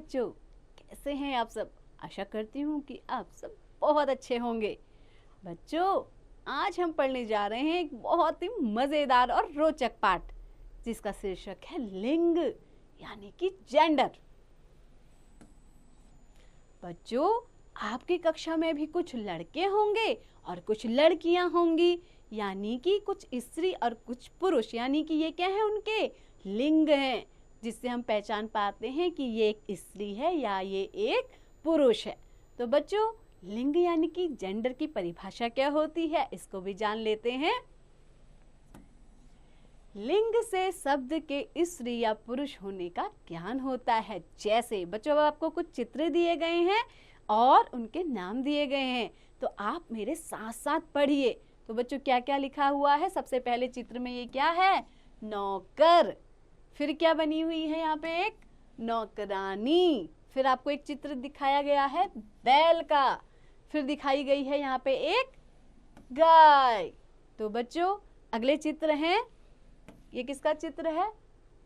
बच्चों, कैसे हैं आप सब? आशा करती हूँ कि आप सब बहुत अच्छे होंगे। बच्चों, आज हम पढ़ने जा रहे हैं एक बहुत ही मज़ेदार और रोचक पाठ, जिसका शीर्षक है लिंग यानी कि जेंडर। बच्चों, आपकी कक्षा में भी कुछ लड़के होंगे और कुछ लड़कियां होंगी, यानी कि कुछ स्त्री और कुछ पुरुष, यानी कि ये क्या है, उनके लिंग हैं, जिससे हम पहचान पाते हैं कि ये एक स्त्री है या ये एक पुरुष है। तो बच्चों, लिंग यानी कि जेंडर की परिभाषा क्या होती है, इसको भी जान लेते हैं। लिंग से शब्द के स्त्री या पुरुष होने का ज्ञान होता है। जैसे बच्चों, आपको कुछ चित्र दिए गए हैं और उनके नाम दिए गए हैं, तो आप मेरे साथ साथ पढ़िए। तो बच्चों, क्या क्या लिखा हुआ है? सबसे पहले चित्र में ये क्या है? नौकर। फिर क्या बनी हुई है यहाँ पे? एक नौकरानी। फिर आपको एक चित्र दिखाया गया है बैल का। फिर दिखाई गई है यहाँ पे एक गाय। तो बच्चों, अगले चित्र हैं, ये किसका चित्र है?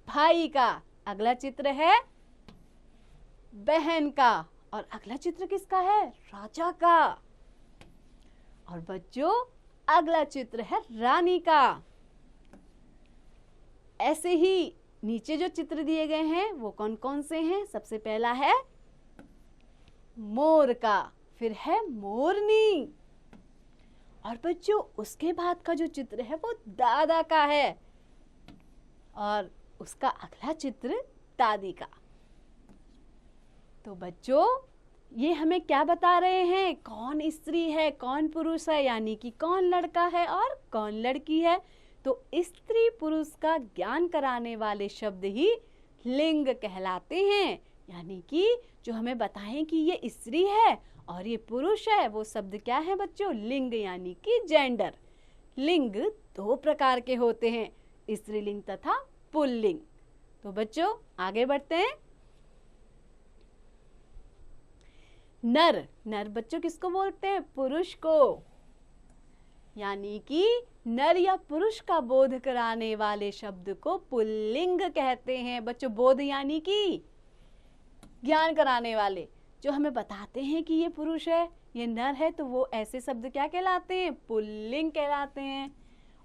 भाई का। अगला चित्र है बहन का। और अगला चित्र किसका है? राजा का। और बच्चों, अगला चित्र है रानी का। ऐसे ही नीचे जो चित्र दिए गए हैं वो कौन कौन से हैं? सबसे पहला है मोर का, फिर है मोरनी, और बच्चों उसके बाद का जो चित्र है वो दादा का है, और उसका अगला चित्र दादी का। तो बच्चों, ये हमें क्या बता रहे हैं? कौन स्त्री है, कौन पुरुष है, यानी कि कौन लड़का है और कौन लड़की है। तो स्त्री पुरुष का ज्ञान कराने वाले शब्द ही लिंग कहलाते हैं, यानी कि जो हमें बताएं कि ये स्त्री है और ये पुरुष है, वो शब्द क्या है बच्चों? लिंग यानी कि जेंडर। लिंग दो प्रकार के होते हैं, स्त्रीलिंग तथा पुल्लिंग। तो बच्चों, आगे बढ़ते हैं। नर। नर बच्चों किसको बोलते हैं? पुरुष को, यानी कि नर या पुरुष का बोध कराने वाले शब्द को पुल्लिंग कहते हैं। बच्चों, बोध यानी कि ज्ञान कराने वाले, जो हमें बताते हैं कि ये पुरुष है, ये नर है, तो वो ऐसे शब्द क्या कहलाते हैं? पुल्लिंग कहलाते हैं।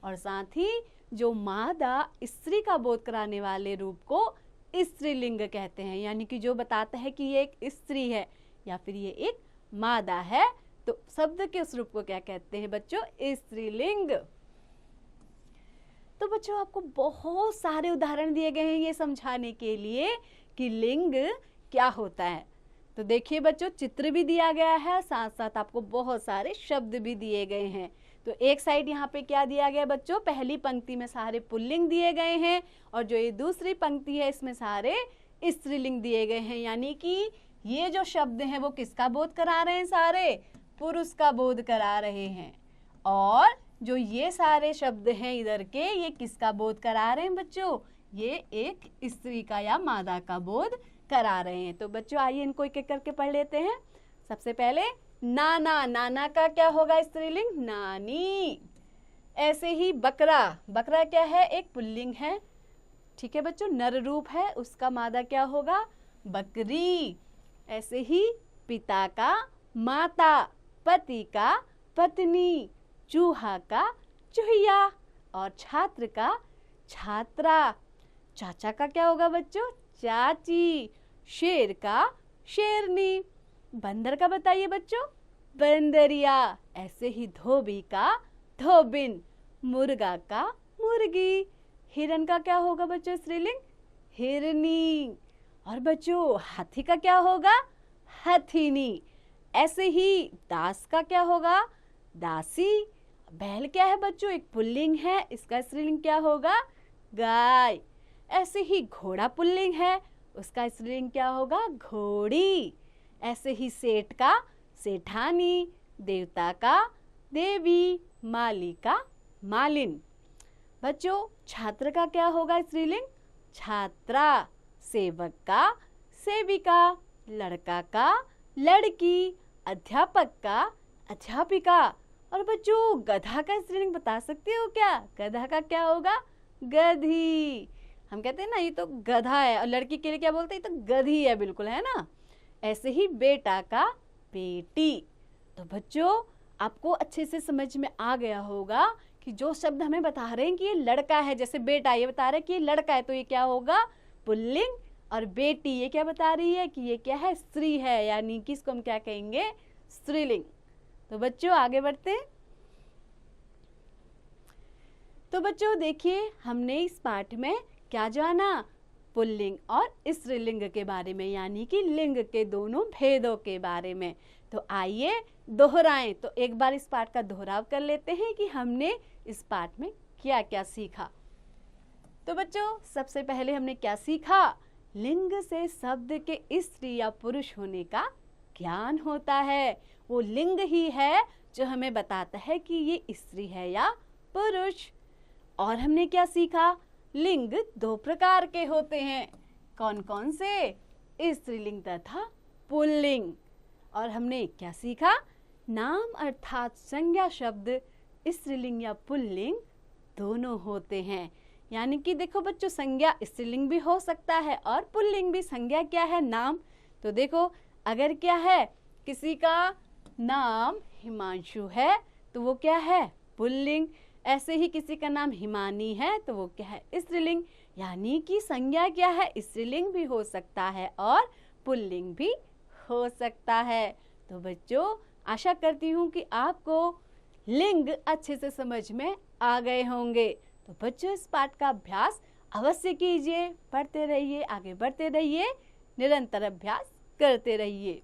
और साथ ही जो मादा स्त्री का बोध कराने वाले रूप को स्त्रीलिंग कहते हैं, यानी कि जो बताता है कि ये एक स्त्री है या फिर ये एक मादा है, तो शब्द के उस रूप को क्या कहते हैं बच्चों? स्त्रीलिंग। तो बच्चों, आपको बहुत सारे उदाहरण दिए गए हैं ये समझाने के लिए कि लिंग क्या होता है। तो देखिए बच्चों, चित्र भी दिया गया है, साथ साथ आपको बहुत सारे शब्द भी दिए गए हैं। तो एक साइड यहाँ पे क्या दिया गया बच्चों? पहली पंक्ति में सारे पुल्लिंग दिए गए हैं, और जो ये दूसरी पंक्ति है इसमें सारे स्त्रीलिंग दिए गए हैं, यानी कि ये जो शब्द हैं वो किसका बोध करा रहे हैं? सारे पुरुष का बोध करा रहे हैं। और जो ये सारे शब्द हैं इधर के, ये किसका बोध करा रहे हैं बच्चों? ये एक स्त्री का या मादा का बोध करा रहे हैं। तो बच्चों, आइए इनको एक एक करके पढ़ लेते हैं। सबसे पहले नाना। नाना का क्या होगा स्त्रीलिंग? नानी। ऐसे ही बकरा। बकरा क्या है? एक पुल्लिंग है, ठीक है बच्चों, नर रूप है, उसका मादा क्या होगा? बकरी। ऐसे ही पिता का माता, पति का पत्नी, चूहा का चूहिया, और छात्र का छात्रा। चाचा का क्या होगा बच्चों? चाची। शेर का शेरनी। बंदर का बताइए बच्चों? बंदरिया। ऐसे ही धोबी का धोबिन। मुर्गा का मुर्गी। हिरन का क्या होगा बच्चों स्त्रीलिंग? हिरनी। और बच्चों, हाथी का क्या होगा? हथिनी। ऐसे ही दास का क्या होगा? दासी। बैल क्या है बच्चों? एक पुल्लिंग है, इसका स्त्रीलिंग क्या होगा? गाय। ऐसे ही घोड़ा पुल्लिंग है, उसका स्त्रीलिंग क्या होगा? घोड़ी। ऐसे ही सेठ का सेठानी, देवता का देवी, माली का मालिन। बच्चों, छात्र का क्या होगा स्त्रीलिंग? छात्रा। सेवक का सेविका। लड़का का लड़की। अध्यापक का अध्यापिका। और बच्चों, गधा का स्त्रीलिंग बता सकते हो क्या? गधा का क्या होगा? गधी। हम कहते हैं ना ये तो गधा है, और लड़की के लिए क्या बोलते हैं, ये तो गधी है, बिल्कुल, है ना। ऐसे ही बेटा का बेटी। तो बच्चों आपको अच्छे से समझ में आ गया होगा कि जो शब्द हमें बता रहे हैं कि ये लड़का है, जैसे बेटा ये बता रहे हैं कि ये लड़का है, तो ये क्या होगा, पुल्लिंग। और बेटी ये क्या बता रही है कि ये क्या है, स्त्री है, यानी कि इसको हम क्या कहेंगे, स्त्रीलिंग। तो बच्चों आगे बढ़ते हैं। तो बच्चों देखिए हमने इस पाठ में क्या जाना, पुल्लिंग और स्त्रीलिंग के बारे में, यानी कि लिंग के दोनों भेदों के बारे में। तो आइए दोहराएं। तो एक बार इस पाठ का दोहराव कर लेते हैं कि हमने इस पाठ में क्या क्या सीखा। तो बच्चों सबसे पहले हमने क्या सीखा, लिंग से शब्द के स्त्री या पुरुष होने का ज्ञान होता है। वो लिंग ही है जो हमें बताता है कि ये स्त्री है या पुरुष। और हमने क्या सीखा, लिंग दो प्रकार के होते हैं। कौन कौन से, स्त्रीलिंग तथा पुल्लिंग। और हमने क्या सीखा, नाम अर्थात संज्ञा शब्द स्त्रीलिंग या पुल्लिंग दोनों होते हैं। यानी कि देखो बच्चों, संज्ञा स्त्रीलिंग भी हो सकता है और पुल्लिंग भी। संज्ञा क्या है, नाम। तो देखो अगर क्या है, किसी का नाम हिमांशु है तो वो क्या है, पुल्लिंग। ऐसे ही किसी का नाम हिमानी है तो वो क्या है, स्त्रीलिंग। यानी कि संज्ञा क्या है, स्त्रीलिंग भी हो सकता है और पुल्लिंग भी हो सकता है। तो बच्चों आशा करती हूँ कि आपको लिंग अच्छे से समझ में आ गए होंगे। तो बच्चों इस पाठ का अभ्यास अवश्य कीजिए, पढ़ते रहिए, आगे बढ़ते रहिए, निरंतर अभ्यास करते रहिए।